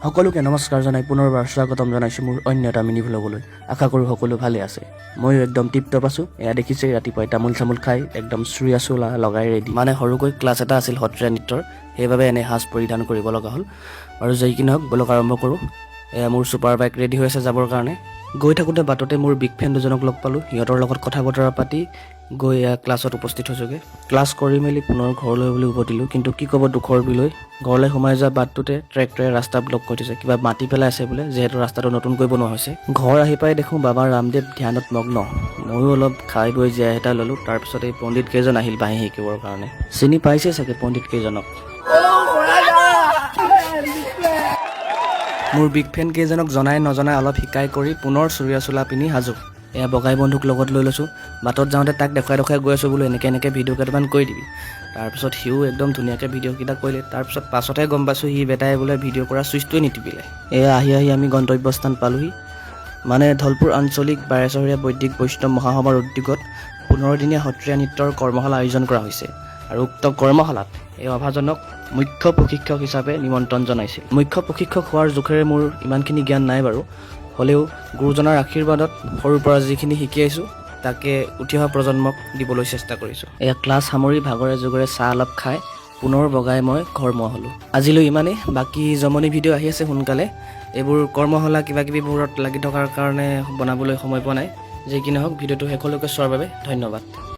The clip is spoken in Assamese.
সকলোকে নমস্কাৰ জনাই পুনৰবাৰ স্বাগতম জনাইছোঁ মোৰ অন্য এটা মিনি ভ্লগলৈ। আশা কৰোঁ সকলো ভালে আছে। ময়ো একদম টিপটপ আছোঁ। এয়া দেখিছে ৰাতিপুৱাই তামোল চামোল খাই একদম চুৰিয়া চোলা লগাই ৰেডি। মানে সৰুকৈ ক্লাছ এটা আছিল সত্ৰীয়া নৃত্যৰ, সেইবাবে এনে সাজ পৰিধান কৰিব লগা হ'ল। আৰু যেই কি নহওক বলক আৰম্ভ কৰোঁ। এয়া মোৰ ছুপাৰ বাইক ৰেডি হৈ আছে যাবৰ কাৰণে। গৈ থাকোঁতে বাটতে মোৰ বিগ ফ্ৰেণ্ড দুজনক লগ পালোঁ। সিহঁতৰ লগত কথা বতৰা পাতি গৈ ক্লাছত উপস্থিত হৈছোঁগৈ। ক্লাছ কৰি মেলি পুনৰ ঘৰলৈ বুলি উভতিলোঁ, কিন্তু কি ক'ব দুখৰ বিলৈ। ঘৰলৈ সোমাই যোৱা বাটটোতে ট্ৰেক্টৰে ৰাস্তা ব্লক কৰি থৈছে, কিবা মাটি পেলাই আছে বোলে, যিহেতু ৰাস্তাটো নতুনকৈ বনোৱা হৈছে। ঘৰ আহি পাই দেখোঁ বাবা ৰামদেৱ ধ্যানত মগ্ন। ময়ো অলপ খাই বৈ জীয়াই এটা ল'লোঁ। তাৰপিছত এই পণ্ডিত কেইজন আহিল বাঁহী শিকিবৰ কাৰণে। চিনি পাইছে চাগে পণ্ডিত কেইজনক। মোৰ বিগ ফ্ৰেণ্ড কেইজনক জনাই নজনাই অলপ শিকাই কৰি পুনৰ চুৰিয়া চোলা পিন্ধি সাজু। এয়া বগাই বন্ধুক লগত লৈ লৈছোঁ। বাটত যাওঁতে তাক দেখুৱাই গৈ আছোঁ বোলো এনেকৈ ভিডিঅ' কেইটামান কৰি দিবি। তাৰপিছত সিও একদম ধুনীয়াকৈ ভিডিঅ'কেইটা কৰিলে। তাৰপিছত পাছতহে গম পাইছোঁ সি বেটাই বোলে ভিডিঅ' কৰা ছুইচটোৱে নিটিপিলে। এয়া আহি আমি গন্তব্যস্থান পালোঁহি। মানে ধলপুৰ আঞ্চলিক বাৰেচহৰীয়া বৈদিক বৈষ্ণৱ মহাসভাৰ উদ্যোগত 15 দিনীয়া সত্ৰীয়া নৃত্যৰ কৰ্মশালা আয়োজন কৰা হৈছে। আৰু উক্ত কৰ্মশালাত এই অভাজনক মুখ্য প্ৰশিক্ষক হিচাপে নিমন্ত্ৰণ জনাইছিল। মুখ্য প্ৰশিক্ষক হোৱাৰ জোখেৰে মোৰ ইমানখিনি জ্ঞান নাই বাৰু, হ'লেও গুৰুজনাৰ আশীৰ্বাদত সৰুৰ পৰা যিখিনি শিকি আহিছোঁ তাকে উঠি অহা প্ৰজন্মক দিবলৈ চেষ্টা কৰিছোঁ। এয়া ক্লাছ সামৰি ভাগৰে জোগৰে চাহ অলপ খাই পুনৰ বগাই মই ঘৰমুৱা হ'লোঁ। আজিলৈ ইমানেই। বাকী জমনি ভিডিঅ' আহি আছে সোনকালে। এইবোৰ কৰ্মশালা কিবাকিবিবোৰত লাগি থকাৰ কাৰণে বনাবলৈ সময় পোৱা নাই। যি কি নহওক ভিডিঅ'টো শেষলৈকে চোৱাৰ বাবে ধন্যবাদ।